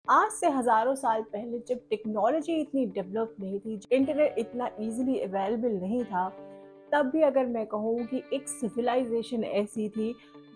आज से हजारों साल पहले जब टेक्नोलॉजी इतनी डेवलप नहीं थी, इंटरनेट इतना इजीली अवेलेबल नहीं था, तब भी अगर मैं कहूँ कि एक सिविलाइजेशन ऐसी थी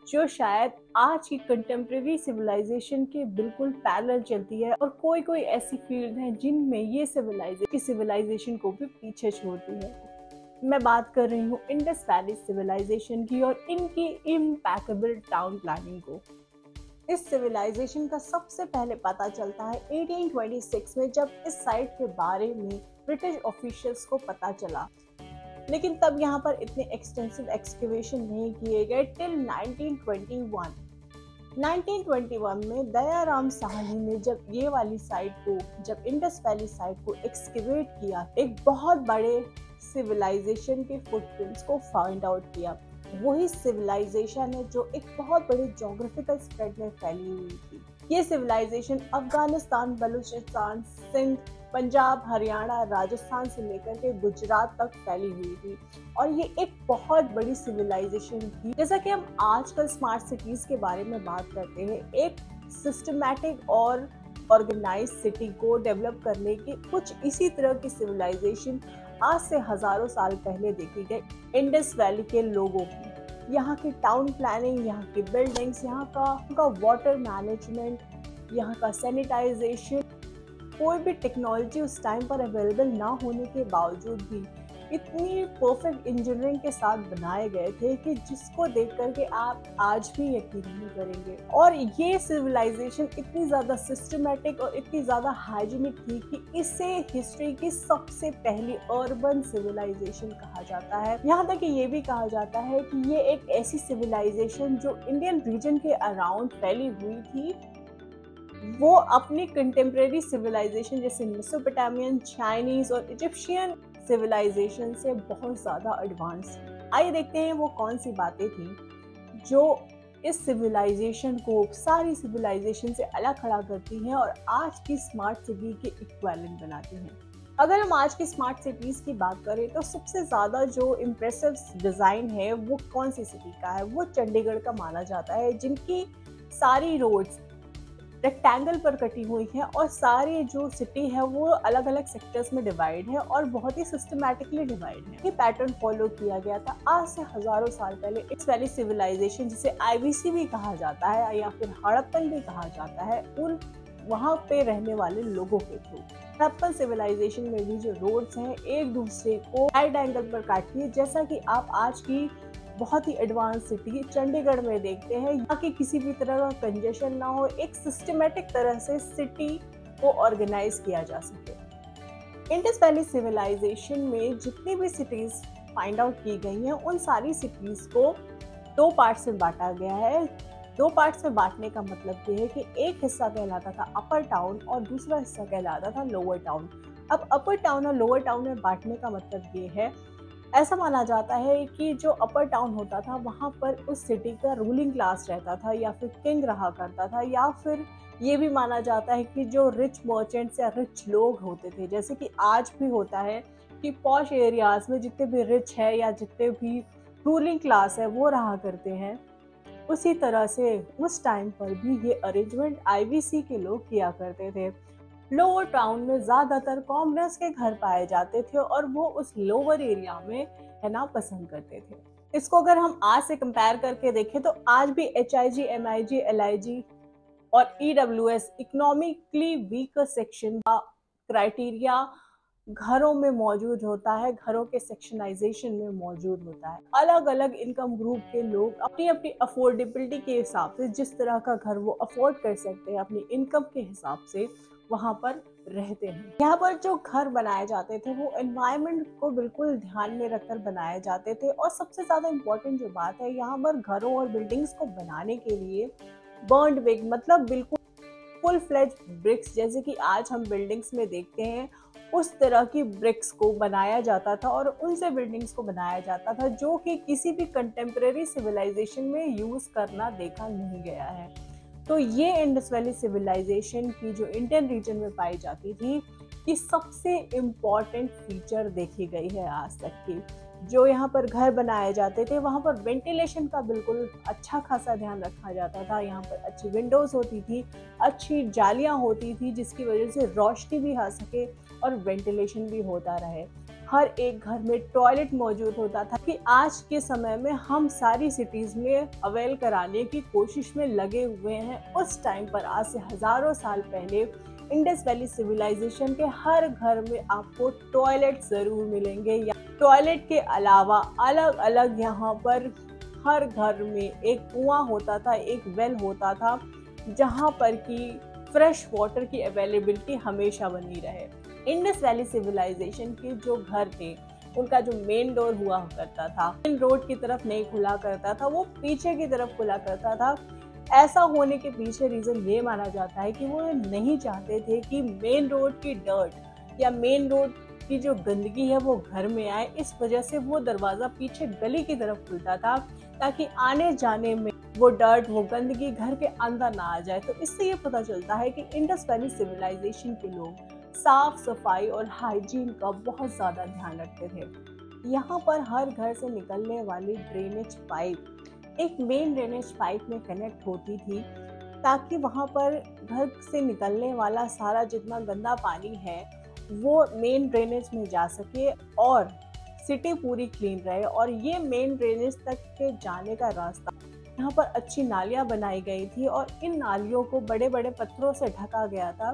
जो शायद आज की कंटेम्प्रेरी सिविलाइजेशन के बिल्कुल पैरेलल चलती है, और कोई कोई ऐसी फील्ड हैं जिनमें ये सिविलाइजेशन को भी पीछे छोड़ती है। मैं बात कर रही हूँ इंडस वैली सिविलाइजेशन की और इनकी इम्पैकेबल टाउन प्लानिंग को। इस सिविलाइजेशन का सबसे पहले पता चलता है 1826 में, जब इस साइट के बारे में ब्रिटिश ऑफिशियल्स को पता चला। लेकिन तब यहाँ पर इतने एक्सटेंसिव एक्सकेवेशन नहीं किए गए टिल 1921। 1921 में दयाराम साहनी ने जब इंडस वैली साइट को एक्सकेवेट किया, एक बहुत बड़े सिविलाइजेशन के फुटप्रिंट्स को फाइंड आउट किया। वही सिविलाइजेशन है जो एक बहुत बड़े ज्योग्राफिकल स्प्रेड में फैली हुई थी। ये सिविलाइजेशन अफगानिस्तान, बलूचिस्तान, सिंध, पंजाब, हरियाणा, राजस्थान से लेकर के गुजरात तक फैली हुई थी, और ये एक बहुत बड़ी सिविलाइजेशन थी। जैसा कि हम आजकल स्मार्ट सिटीज के बारे में बात करते हैं, एक सिस्टमैटिक और ऑर्गेनाइज सिटी को डेवलप करने की कुछ इसी तरह की सिविलाइजेशन आज से हजारों साल पहले देखी गई इंडस वैली के लोगों की। यहाँ की टाउन प्लानिंग, यहाँ की बिल्डिंग्स, यहाँ का वाटर मैनेजमेंट, यहाँ का सैनिटाइजेशन, कोई भी टेक्नोलॉजी उस टाइम पर अवेलेबल ना होने के बावजूद भी इतनी परफेक्ट इंजीनियरिंग के साथ बनाए गए थे कि जिसको देख करके आप आज भी यकीन नहीं करेंगे। और ये सिविलाइजेशन इतनी ज़्यादा सिस्टमेटिक और इतनी ज़्यादा हाइजीनिक थी कि इसे हिस्ट्री की सबसे पहली अर्बन सिविलाइजेशन कहा जाता है। यहाँ तक कि ये भी कहा जाता है कि ये एक ऐसी सिविलाइजेशन जो इंडियन रीजन के अराउंड फैली हुई थी, वो अपनी कंटेम्प्रेरी सिविलाइजेशन जैसे मेसोपोटामियन, चाइनीज और इजिप्शियन सिविलाइजेशन से बहुत ज़्यादा एडवांस। आइए देखते हैं वो कौन सी बातें थी जो इस सिविलाइजेशन को सारी सिविलाइजेशन से अलग खड़ा करती हैं और आज की स्मार्ट सिटी के इक्विवेलेंट बनाती हैं। अगर हम आज की स्मार्ट सिटीज़ की बात करें तो सबसे ज़्यादा जो इम्प्रेसिव डिज़ाइन है वो कौन सी सिटी का है, वो चंडीगढ़ का माना जाता है, जिनकी सारी रोड्स रेक्टेंगल पर कटी हुई है और सारी जो सिटी है वो अलग अलग सेक्टर्स में डिवाइड है और बहुत ही सिस्टमैटिकली डिवाइड है। ये पैटर्न फॉलो किया गया था आज से हजारों साल पहले इस वैली सिविलाइजेशन, जिसे आईवीसी भी कहा जाता है या फिर हड़प्पन भी कहा जाता है, उन वहाँ पे रहने वाले लोगों के थ्रू। हड़प्पन सिविलाइजेशन में भी जो रोड्स हैं एक दूसरे को राइट एंगल पर काटती है, जैसा कि आप आज की बहुत ही एडवांस सिटी चंडीगढ़ में देखते हैं। यहाँ की किसी भी तरह का कंजेशन ना हो, एक सिस्टमेटिक तरह से सिटी को ऑर्गेनाइज किया जा सके। इंडस वैली सिविलाइजेशन में जितनी भी सिटीज फाइंड आउट की गई हैं, उन सारी सिटीज को दो पार्ट्स में बांटा गया है। दो पार्ट्स में बांटने का मतलब ये है कि एक हिस्सा कहलाता था अपर टाउन और दूसरा हिस्सा कहलाता था लोअर टाउन। अब अपर टाउन और लोअर टाउन में बांटने का मतलब ये है, ऐसा माना जाता है कि जो अपर टाउन होता था वहाँ पर उस सिटी का रूलिंग क्लास रहता था या फिर किंग रहा करता था, या फिर ये भी माना जाता है कि जो रिच मर्चेंट्स या रिच लोग होते थे, जैसे कि आज भी होता है कि पॉश एरियाज में जितने भी रिच है या जितने भी रूलिंग क्लास है वो रहा करते हैं, उसी तरह से उस टाइम पर भी ये अरेंजमेंट आईवीसी के लोग किया करते थे। लोअर टाउन में ज्यादातर कॉमनर्स के घर पाए जाते थे और वो उस लोअर एरिया में रहना पसंद करते थे। इसको अगर हम आज से कंपेयर करके देखें तो आज भी HIG, MIG, LIG और EWS इकोनॉमिकली वीकर सेक्शन का क्राइटेरिया घरों में मौजूद होता है, घरों के सेक्शनाइजेशन में मौजूद होता है। अलग अलग इनकम ग्रुप के लोग अपनी अपनी अफोर्डेबिलिटी के हिसाब से जिस तरह का घर वो अफोर्ड कर सकते हैं अपनी इनकम के हिसाब से वहां पर रहते हैं। यहाँ पर जो घर बनाए जाते थे वो एनवायरनमेंट को बिल्कुल ध्यान में रखकर बनाए जाते थे, और सबसे ज्यादा इम्पोर्टेंट जो बात है, यहाँ पर घरों और बिल्डिंग्स को बनाने के लिए बर्न्ड ब्रिक, मतलब बिल्कुल फुल फ्लेज ब्रिक्स, जैसे कि आज हम बिल्डिंग्स में देखते हैं, उस तरह की ब्रिक्स को बनाया जाता था और उनसे बिल्डिंग्स को बनाया जाता था, जो कि किसी भी कंटेम्प्रेरी सिविलाइजेशन में यूज करना देखा नहीं गया है। तो ये इंडस वैली सिविलाइजेशन की जो इंडियन रीजन में पाई जाती थी, कि सबसे इम्पोर्टेंट फीचर देखी गई है आज तक की। जो यहाँ पर घर बनाए जाते थे वहाँ पर वेंटिलेशन का बिल्कुल अच्छा खासा ध्यान रखा जाता था। यहाँ पर अच्छी विंडोज़ होती थी, अच्छी जालियाँ होती थी जिसकी वजह से रोशनी भी आ सके और वेंटिलेशन भी होता रहे। हर एक घर में टॉयलेट मौजूद होता था कि आज के समय में हम सारी सिटीज़ में अवेल कराने की कोशिश में लगे हुए हैं। उस टाइम पर आज से हज़ारों साल पहले इंडस वैली सिविलाइजेशन के हर घर में आपको टॉयलेट ज़रूर मिलेंगे। टॉयलेट के अलावा अलग अलग यहाँ पर हर घर में एक कुआं होता था, एक वेल होता था, जहाँ पर कि फ्रेश वाटर की अवेलेबिलिटी हमेशा बनी रहे। इंडस वैली सिविलाइजेशन के जो घर थे उनका जो मेन डोर हुआ करता था मेन रोड की तरफ नहीं खुला करता था, वो पीछे की तरफ खुला करता था। ऐसा होने के पीछे रीजन ये माना जाता है कि वो नहीं चाहते थे कि मेन रोड की डर्ट या मेन रोड की जो गंदगी है वो घर में आए। इस वजह से वो दरवाजा पीछे गली की तरफ खुलता था ताकि आने जाने में वो डर्ट, वो गंदगी घर के अंदर ना आ जाए। तो इससे ये पता चलता है कि इंडस वैली सिविलाइजेशन के लोग साफ सफाई और हाइजीन का बहुत ज्यादा ध्यान रखते थे। यहाँ पर हर घर से निकलने वाली ड्रेनेज पाइप एक मेन ड्रेनेज पाइप में कनेक्ट होती थी ताकि वहाँ पर घर से निकलने वाला सारा जितना गंदा पानी है वो मेन ड्रेनेज में जा सके और सिटी पूरी क्लीन रहे। और ये मेन ड्रेनेज तक के जाने का रास्ता, यहाँ पर अच्छी नालियाँ बनाई गई थी और इन नालियों को बड़े बड़े पत्थरों से ढका गया था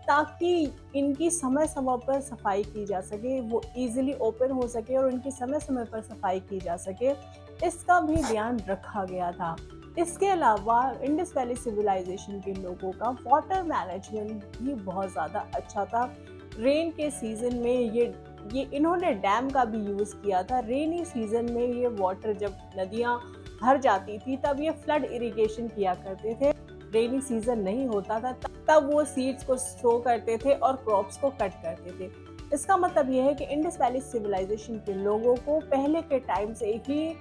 ताकि इनकी समय समय पर सफाई की जा सके, वो इजीली ओपन हो सके और इनकी समय समय पर सफाई की जा सके, इसका भी ध्यान रखा गया था। इसके अलावा इंडस वैली सिविलाइजेशन के लोगों का वाटर मैनेजमेंट भी बहुत ज़्यादा अच्छा था। रेन के सीजन में ये इन्होंने डैम का भी यूज़ किया था। रेनी सीजन में ये वाटर जब नदियाँ भर जाती थी तब ये फ्लड इरिगेशन किया करते थे। रेनी सीजन नहीं होता था तब वो सीड्स को सो करते थे और क्रॉप्स को कट करते थे। इसका मतलब ये है कि इंडस वैली सिविलाइजेशन के लोगों को पहले के टाइम से ही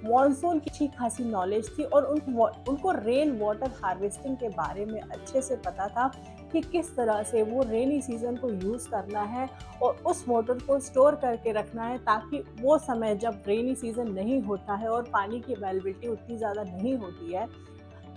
मॉनसून की अच्छी खासी नॉलेज थी और उनको रेन वाटर हार्वेस्टिंग के बारे में अच्छे से पता था कि किस तरह से वो रेनी सीजन को यूज़ करना है और उस वाटर को स्टोर करके रखना है ताकि वो समय जब रेनी सीजन नहीं होता है और पानी की अवेलेबिलिटी उतनी ज़्यादा नहीं होती है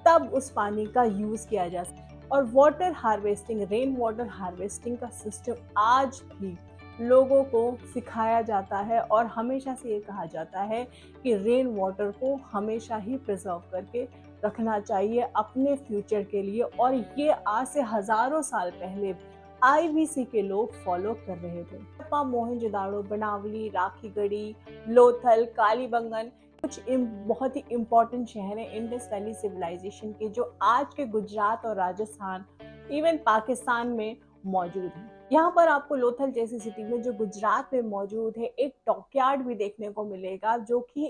तब उस पानी का यूज़ किया जा सके। और water harvesting, rain water harvesting का सिस्टम आज भी लोगों को सिखाया जाता है और हमेशा से ये कहा जाता है कि रेन वाटर को हमेशा ही प्रिजर्व करके रखना चाहिए अपने फ्यूचर के लिए। और ये आज से हजारों साल पहले आईवीसी के लोग फॉलो कर रहे थे। हड़प्पा, मोहनजोदाड़ो, बनावली, राखीगढ़ी, लोथल, कालीबंगन कुछ बहुत ही इम्पोर्टेंट शहर हैं इंडस वैली सिविलाइजेशन के जो आज के गुजरात और राजस्थान, इवन पाकिस्तान में मौजूद है। यहाँ पर आपको लोथल जैसी सिटी में जो गुजरात में मौजूद है एक डॉकयार्ड भी देखने को मिलेगा जो कि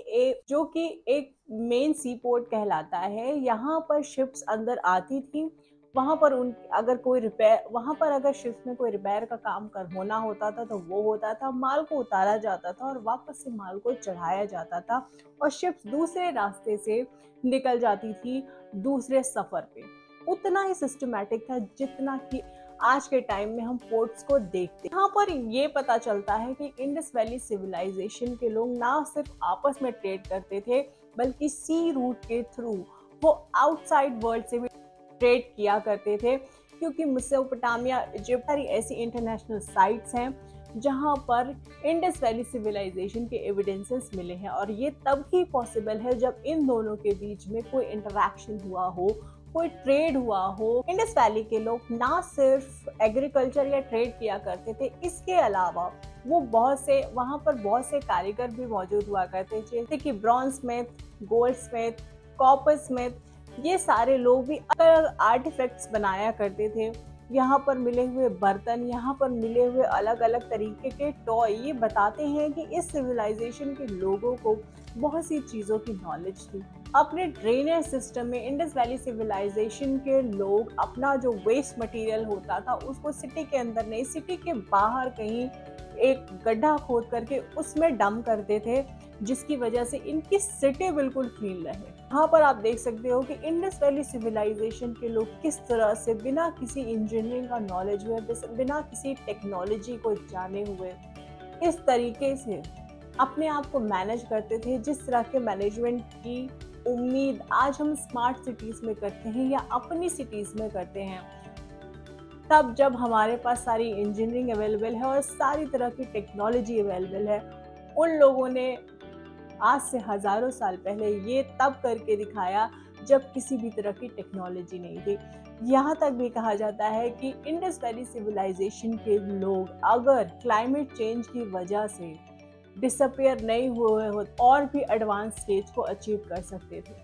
एक मेन सी पोर्ट कहलाता है। यहाँ पर शिप्स अंदर आती थी, वहां पर अगर शिप में कोई रिपेयर का काम होना होता था तो वो होता था, माल को उतारा जाता था और वापस से माल को चढ़ाया जाता था और शिप्स दूसरे रास्ते से निकल जाती थी दूसरे सफर पे। उतना ही सिस्टमैटिक था जितना कि आज के टाइम में हम पोर्ट्स को देखते हैं। यहाँ पर ये पता चलता है कि इंडस वैली सिविलाइजेशन के लोग ना सिर्फ आपस में ट्रेड करते थे बल्कि सी रूट के थ्रू वो आउटसाइड वर्ल्ड से भी ट्रेड किया करते थे, क्योंकि मेसोपोटामिया, इजिप्ट सारी ऐसी इंटरनेशनल साइट्स हैं जहां पर इंडस वैली सिविलाइजेशन के एविडेंसेस मिले हैं। और ये तब ही पॉसिबल है जब इन दोनों के बीच में कोई इंटरैक्शन हुआ हो, कोई ट्रेड हुआ हो। इंडस वैली के लोग ना सिर्फ एग्रीकल्चर या ट्रेड किया करते थे, इसके अलावा वो वहाँ पर बहुत से कारीगर भी मौजूद हुआ करते थे, जैसे कि bronze Smith, gold Smith, copper Smith, ये सारे लोग भी अलग अलग आर्टिफैक्ट्स बनाया करते थे। यहाँ पर मिले हुए बर्तन, यहाँ पर मिले हुए अलग अलग तरीके के टॉय, ये बताते हैं कि इस सिविलाइजेशन के लोगों को बहुत सी चीज़ों की नॉलेज थी। अपने ड्रेनेज सिस्टम में इंडस वैली सिविलाइजेशन के लोग अपना जो वेस्ट मटेरियल होता था उसको सिटी के अंदर नहीं, सिटी के बाहर कहीं एक गड्ढा खोद करके उसमें डंप करते थे, जिसकी वजह से इनकी सिटी बिल्कुल क्लीन रहे। यहाँ पर आप देख सकते हो कि इंडस वैली सिविलाइजेशन के लोग किस तरह से बिना किसी इंजीनियरिंग का नॉलेज हुए, बिना किसी टेक्नोलॉजी को जाने हुए, इस तरीके से अपने आप को मैनेज करते थे, जिस तरह के मैनेजमेंट की उम्मीद आज हम स्मार्ट सिटीज़ में करते हैं या अपनी सिटीज़ में करते हैं। तब जब हमारे पास सारी इंजीनियरिंग अवेलेबल है और सारी तरह की टेक्नोलॉजी अवेलेबल है, उन लोगों ने आज से हज़ारों साल पहले ये तब करके दिखाया जब किसी भी तरह की टेक्नोलॉजी नहीं थी। यहाँ तक भी कहा जाता है कि इंडस वैली सिविलाइजेशन के लोग अगर क्लाइमेट चेंज की वजह से डिसअपियर नहीं हुए हो और भी एडवांस स्टेज को अचीव कर सकते थे।